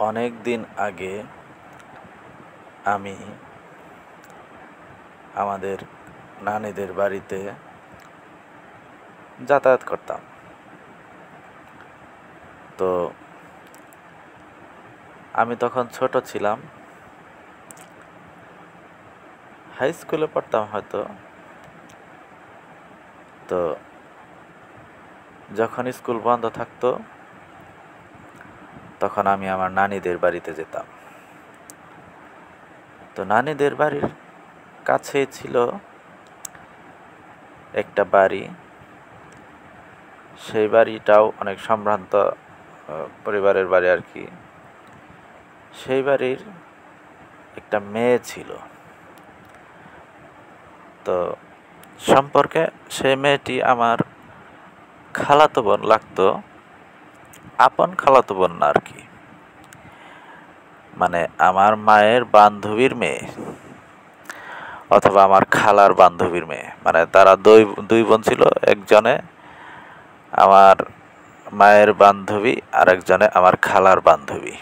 অনেক দিন আগে আমি আমাদের নানীদের বাড়িতে যাতায়াত করতাম। তো আমি তখন ছোট ছিলাম, হাই স্কুলে পড়তাম হয়তো। তো যখন স্কুল বন্ধ থাকতো তখন আমি আমার নানীদের বাড়িতে যেতাম। তো নানীদের বাড়ির কাছেই ছিল একটা বাড়ি। সেই বাড়িটাও অনেক সম্ভ্রান্ত পরিবারের বাড়ি আর কি। সেই বাড়ির একটা মেয়ে ছিল। তো সম্পর্কে সেই মেয়েটি আমার খালাতো বোন লাগতো, আপন খালাতো বোন না আর কি, মানে আমার মায়ের বান্ধবীর মেয়ে অথবা আমার খালার বান্ধবীর মেয়ে। মানে তারা দুই বোন ছিল, একজনে আমার মায়ের বান্ধবী আর একজনে আমার খালার বান্ধবী।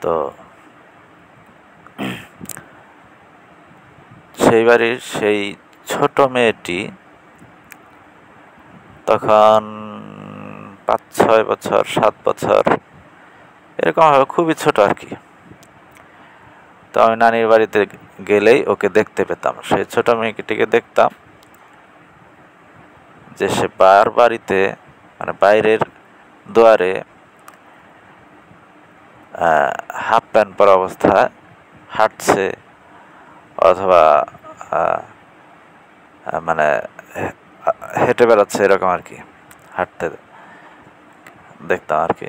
তো সেই বাড়ির সেই ছোট মেয়েটি তখন 5-6 বছর 7 বছর এরকম হবে, খুবই ছোট আর কি। তো আমি নানির বাড়িতে গেলেই ওকে দেখতে পেতাম, সেই ছোট মেয়েটিকে দেখতাম যে সে বাড়িতে মানে বাইরের দুয়ারে হাফ প্যান্ট পরা অবস্থায় হাঁটছে, অথবা মানে হেঁটে বেড়াচ্ছে এরকম আর কি, হাঁটতে দেখতাম আর কি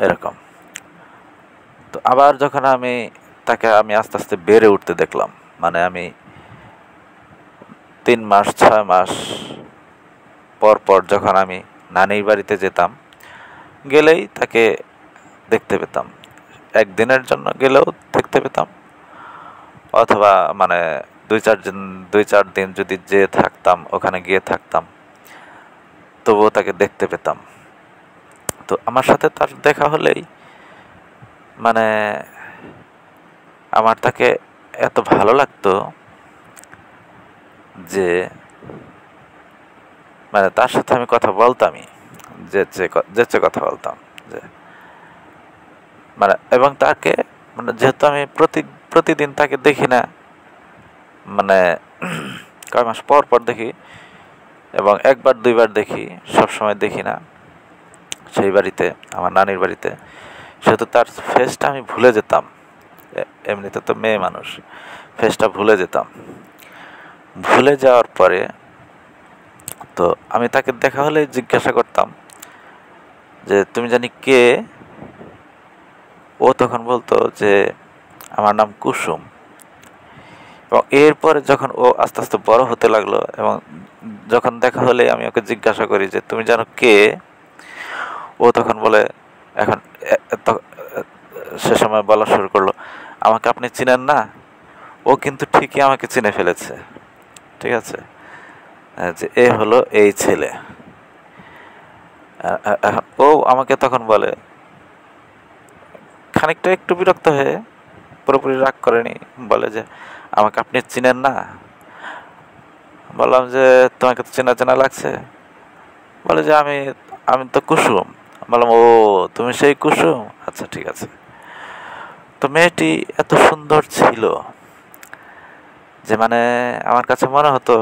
এরকম। তো আবার যখন তাকে আস্তে আস্তে বেড়ে উঠতে দেখলাম, মানে আমি 3 মাস 6 মাস পর পর যখন আমি নানির বাড়িতে যেতাম, গেলেই তাকে দেখতে পেতাম। একদিনের জন্য গেলেও দেখতে পেতাম, অথবা মানে 2-4 দিন যদি থাকতাম, ওখানে গিয়ে থাকতাম, তবুও তাকে দেখতে পেতাম। তো আমার সাথে তার দেখা হলেই মানে আমার তাকে এত ভালো লাগতো যে মানে তার সাথে আমি কথা বলতামই, যে কথা বলতাম যে মানে। এবং তাকে মানে যেহেতু আমি প্রতিদিন তাকে দেখি না, মানে কয় মাস পর পর দেখি, এবং 1-2বার দেখি, সব সময় দেখি না সেই বাড়িতে, আমার নানির বাড়িতে, সেহেতু তার ফেসটা আমি ভুলে যেতাম। এমনিতে তো মেয়ে মানুষ, ফেসটা ভুলে যেতাম। ভুলে যাওয়ার পরে তো আমি তাকে দেখা হলে জিজ্ঞাসা করতাম যে তুমি জানি কে? ও তখন বলতো যে আমার নাম কুসুম। এবং এরপরে যখন ও আস্তে আস্তে বড় হতে লাগলো, এবং যখন দেখা হলে আমি ওকে জিজ্ঞাসা করি যে তুমি জানো কে, ও তখন বলে, এখন সে সময় বলা শুরু করলো, আমাকে আপনি চিনেন না? ও কিন্তু ঠিকই আমাকে চিনে ফেলেছে, ঠিক আছে, যে এ হলো এই ছেলে। এখন ও আমাকে তখন বলে, খানিকটা একটু বিরক্ত হয়ে, পুরোপুরি রাগ করেনি, বলে যে আমাকে আপনি চিনেন না? বললাম যে তোমাকে তো চেনা চেনা লাগছে। বলে যে আমি আমি তো কুসুম। বললাম ও, তুমি সেই কুসুম, আচ্ছা ঠিক আছে। তো মেয়েটি এত সুন্দর ছিল যে মানে আমার কাছে মনে হতো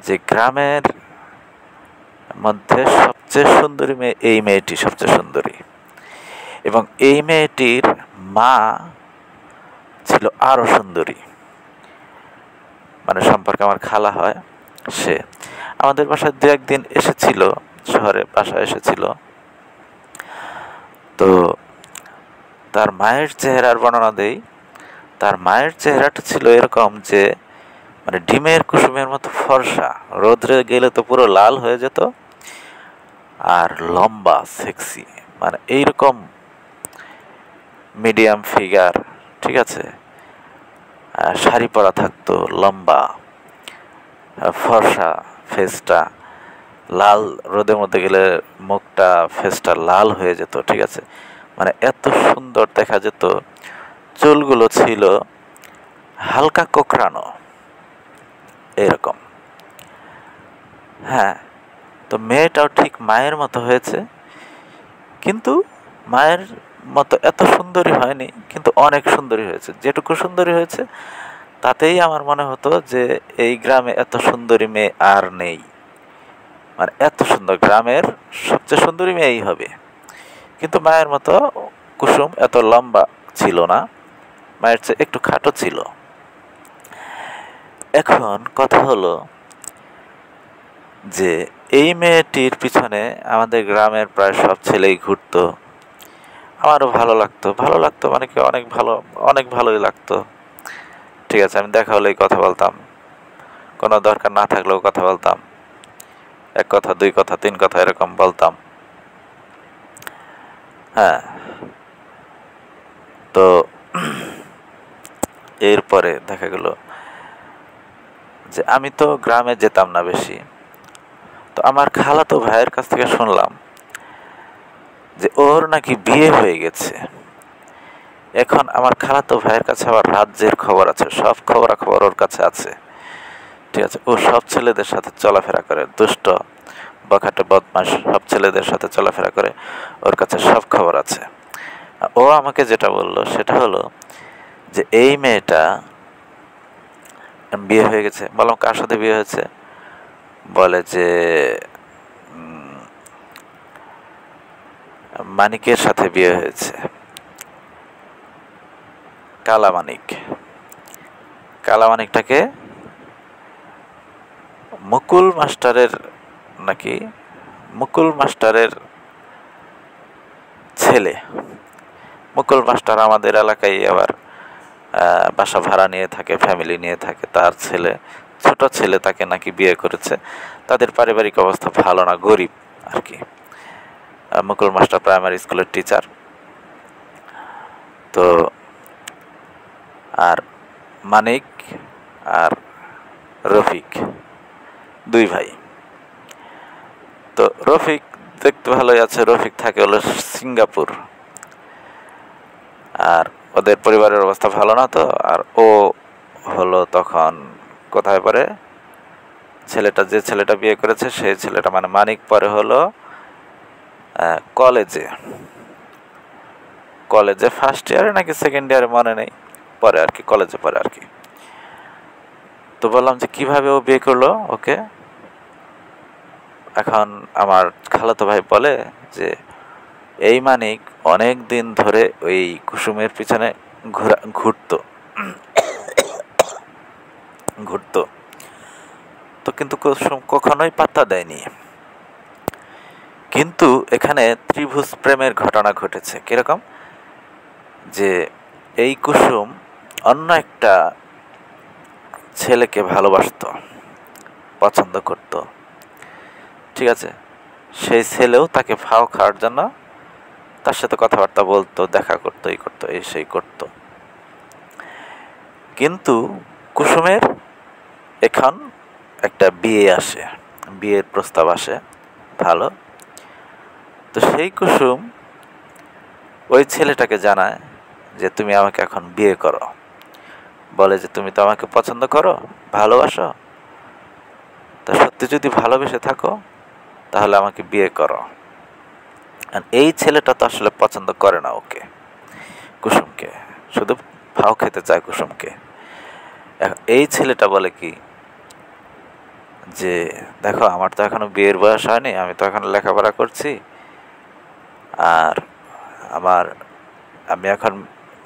যে গ্রামের মধ্যে সবচেয়ে সুন্দরী মেয়ে এই মেয়েটি, সবচেয়ে সুন্দরী। এবং এই মেয়েটির মা ছিল আরো সুন্দরী, মানে সম্পর্কে আমার খালা হয় সে। আমাদের বাসায় 2-1 দিন এসেছিল, শহরে বাসায় এসেছিল। তো তার মায়ের চেহারার বর্ণনা দেই। তার মায়ের চেহারাটা ছিল এরকম যে মানে ডিমের কুসুমের মতো ফর্সা, রোদ্রে গেলে তো পুরো লাল হয়ে যেত, আর লম্বা সেক্সি, মানে এইরকম মিডিয়াম ফিগার, ঠিক আছে, শাড়ি পরা থাকতো, লম্বা ফর্সা ফেসটা, লাল, রোদের মধ্যে গেলে মুখটা ফেসটা লাল হয়ে যেত, ঠিক আছে, মানে এত সুন্দর দেখা যেত। চুলগুলো ছিল হালকা কোঁকড়ানো এরকম। হ্যাঁ, তো মেয়েটাও ঠিক মায়ের মতো হয়েছে, কিন্তু মায়ের মতো এত সুন্দরী হয়নি, কিন্তু অনেক সুন্দরী হয়েছে। যেটুকু সুন্দরী হয়েছে তাতেই আমার মনে হতো যে এই গ্রামে এত সুন্দরী মেয়ে আর নেই। মানে এত সুন্দর, গ্রামের সবচেয়ে সুন্দরী মেয়েই হবে। কিন্তু মায়ের মতো কুসুম এত লম্বা ছিল না, মায়ের চেয়ে একটু খাটো ছিল। এখন কথা হলো যে এই মেয়েটির পিছনে আমাদের গ্রামের প্রায় সব ছেলেই ঘুরতো। আমারও ভালো লাগতো, ভালো লাগতো মানে কি, অনেক ভালো, অনেক ভালোই লাগতো। ঠিক আছে, আমি দেখা হলেই কথা বলতাম, কোনো দরকার না থাকলেও কথা বলতাম, এক কথা, দুই কথা, তিন কথা এরকম বলতাম। হ্যাঁ, তো এরপরে দেখা গেল যে আমি তো গ্রামে যেতাম না বেশি। তো আমার খালাতো ভাইয়ের কাছ থেকে শুনলাম যে ওর নাকি বিয়ে হয়ে গেছে। এখন আমার খালাতো ভাইয়ের কাছে আবার রাজ্যের খবর আছে, সব খবরাখবর ওর কাছে আছে, ঠিক আছে। ও সব ছেলেদের সাথে চলাফেরা করে, দুষ্ট বখাটে বদমাস সব ছেলেদের সাথে চলাফেরা করে, ওর কাছে সব খবর আছে। ও আমাকে যেটা বললো সেটা হলো যে এই মেয়েটা বিয়ে হয়ে গেছে। বললাম কার সাথে বিয়ে হয়েছে? বলে যে মানিকের সাথে বিয়ে হয়েছে, কালামানিক। কালামানিকটাকে মুকুল মাস্টারের নাকি, মুকুল মাস্টারের ছেলে। মুকুল মাস্টার আমাদের এলাকায় আবার বাসা ভাড়া নিয়ে থাকে, ফ্যামিলি নিয়ে থাকে। তার ছেলে, ছোট ছেলে, তাকে নাকি বিয়ে করেছে। তাদের পারিবারিক অবস্থা ভালো না, গরিব আর কি। মুকুল মাস্টার প্রাইমারি স্কুলের টিচার। তো আর মানিক আর রফিক দুই ভাই। তো রফিক দেখতে ভালোই আছে, রফিক থাকে হলো সিঙ্গাপুর। আর ওদের পরিবারের অবস্থা ভালো না, তো আর ও হলো তখন কোথায় পড়ে, ছেলেটা, যে ছেলেটা বিয়ে করেছে সেই ছেলেটা মানে মানিক পরে হলো কলেজে, কলেজে ফার্স্ট ইয়ারে নাকি সেকেন্ড ইয়ারে মনে নেই, পরে আর কি, কলেজে পরে আর কি। তো বললাম যে কিভাবে ও বিয়ে করলো ওকে। এখন আমার খালাতো ভাই বলে যে এই মানিক অনেক দিন ধরে ওই কুসুমের পিছনে ঘুরতো ঘুরতো, তো কিন্তু কুসুম কখনোই পাত্তা দেয়নি। কিন্তু এখানে ত্রিভুজ প্রেমের ঘটনা ঘটেছে। কিরকম? যে এই কুসুম অন্য একটা ছেলেকে ভালোবাসতো, পছন্দ করত, ঠিক আছে। সেই ছেলেও তাকে ফাও খাওয়ার জন্য তার সাথে কথাবার্তা বলতো, দেখা করতো, এই করতো, এই সেই করতো। কিন্তু কুসুমের এখন একটা বিয়ে আসে, বিয়ের প্রস্তাব আসে ভালো। তো সেই কুসুম ওই ছেলেটাকে জানায় যে তুমি আমাকে এখন বিয়ে করো। বলে যে তুমি তো আমাকে পছন্দ করো, ভালোবাসো, তা সত্যি যদি ভালোবেসে থাকো তাহলে আমাকে বিয়ে করো। আর এই ছেলেটা তো আসলে পছন্দ করে না ওকে, কুসুমকে, শুধু ফাও খেতে চায় কুসুমকে। এই ছেলেটা বলে কি যে দেখো আমার তো এখনো বিয়ের বয়স হয়নি, আমি তো এখন লেখাপড়া করছি, আর আমি এখন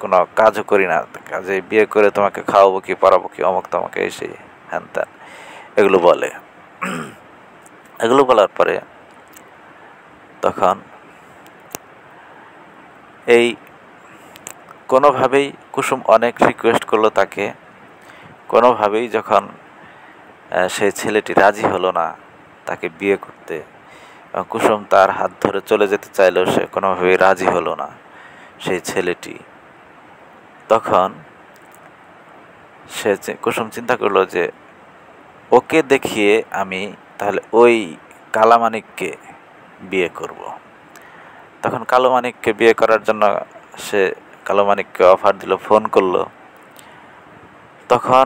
কোনো কাজও করি না, কাজে বিয়ে করে তোমাকে খাওয়াবো কি, পড়াবো কি, অমুক তোমাকে এসে হ্যান ত্যান এগুলো বলে। এগুলো বলার পরে তখন এই কোনোভাবেই কুসুম অনেক রিকোয়েস্ট করলো তাকে, কোনোভাবেই যখন সেই ছেলেটি রাজি হলো না তাকে বিয়ে করতে, কুসুম তার হাত ধরে চলে যেতে চাইলেও সে কোনোভাবেই রাজি হলো না সেই ছেলেটি। তখন কুসুম চিন্তা করলো যে ওকে দেখিয়ে আমি তাহলে ওই কালামানিককে বিয়ে করব। তখন কালো মানিককে বিয়ে করার জন্য সে কালো মানিককে অফার দিল, ফোন করলো। তখন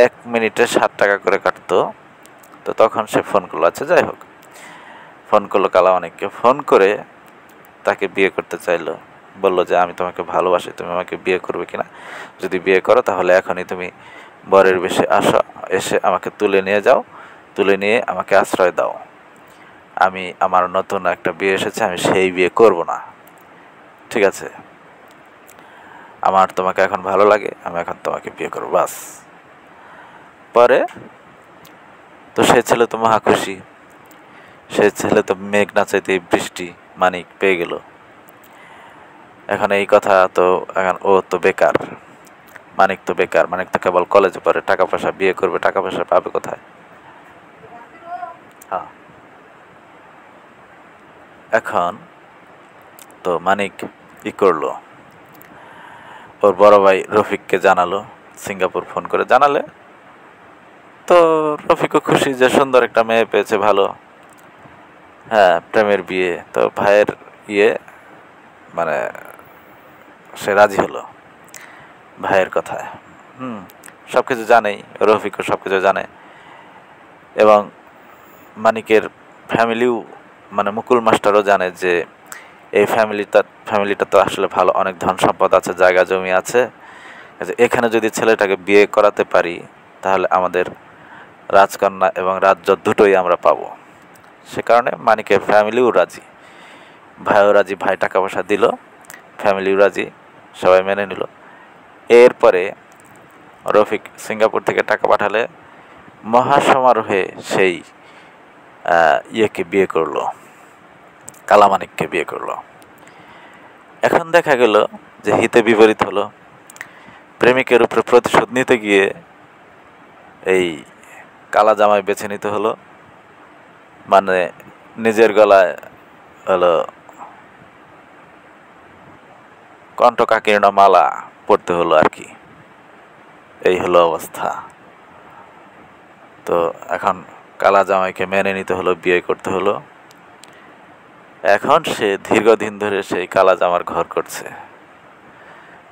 1 মিনিটে 7 টাকা করে কাটতো। তো তখন সে ফোন করলো, আচ্ছা যাই হোক, ফোন করলো কালো মানিককে, ফোন করে তাকে বিয়ে করতে চাইলো। বলল যে আমি তোমাকে ভালোবাসি, তুমি আমাকে বিয়ে করবে কিনা, যদি বিয়ে করো তাহলে এখনই তুমি বরের বেশে আসো, এসে আমাকে তুলে নিয়ে যাও, তুলে নিয়ে আমাকে আশ্রয় দাও। আমি আমার নতুন একটা বিয়ে এসেছে, আমি সেই বিয়ে করব না, ঠিক আছে? আমার তোমাকে এখন ভালো লাগে, আমি এখন তোমাকে বিয়ে করবো, বাস। পরে তো সে ছেলে তো মহা খুশি, সে ছেলে তো মেঘ না চাইতেই বৃষ্টি, মানিক পেয়ে গেল। এখন এই কথা তো, এখন ও তো বেকার, মানিক তো বেকার, মানিক তো কেবল কলেজে পড়ে, টাকা পয়সা, বিয়ে করবে, টাকা পয়সা পাবে কোথায়? হ্যাঁ, এখন তো মানিক ই করলো, ওর বড় ভাই রফিককে জানালো, সিঙ্গাপুর ফোন করে জানালে তো রফিকও খুশি যে সুন্দর একটা মেয়ে পেয়েছে, ভালো, হ্যাঁ, প্রেমের বিয়ে। তো ভাইয়ের ইয়ে মানে সে রাজি হলো ভাইয়ের কথায়। সব কিছু জানেই, রফিকও সব কিছু জানে, এবং মানিকের ফ্যামিলিও, মানে মুকুল মাস্টারও জানে যে এই ফ্যামিলিটা তো আসলে ভালো, অনেক ধন সম্পদ আছে, জায়গা জমি আছে, এখানে যদি ছেলেটাকে বিয়ে করাতে পারি তাহলে আমাদের রাজকন্যা এবং রাজ্য দুটোই আমরা পাবো। সে কারণে মানিকের ফ্যামিলিও রাজি, ভাইও রাজি, ভাই টাকা পয়সা দিল, ফ্যামিলিও রাজি, সবাই মেনে নিল। এরপরে রফিক সিঙ্গাপুর থেকে টাকা পাঠালে মহাসমারোহে সেই ইয়েকে বিয়ে করলো, কালামানিককে বিয়ে করলো। এখন দেখা গেল যে হিতে বিপরীত হলো, প্রেমিকের উপরে প্রতিশোধ নিতে গিয়ে এই কালা জামাই বেছে নিতে হলো, মানে নিজের গলায় হলো কণ্ঠকাকীর্ণ মালা পড়তে হলো আর কি, এই হলো অবস্থা। তো এখন কালা জামাইকে মেনে নিতে হলো, বিয়ে করতে হলো। এখন সে দীর্ঘদিন ধরে সেই কালা জামার ঘর করছে,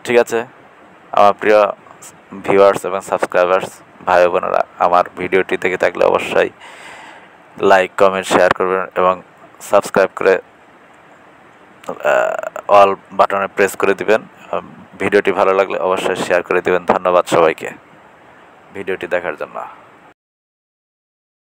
ঠিক আছে? আমার প্রিয় ভিউয়ার্স এবং সাবস্ক্রাইবার্স, ভাই বোনেরা, আমার ভিডিওটি দেখে থাকলে অবশ্যই লাইক, কমেন্ট, শেয়ার করবেন এবং সাবস্ক্রাইব করে অল বাটনে প্রেস করে দিবেন। ভিডিওটি ভালো লাগলে অবশ্যই শেয়ার করে দিবেন। ধন্যবাদ সবাইকে ভিডিওটি দেখার জন্য।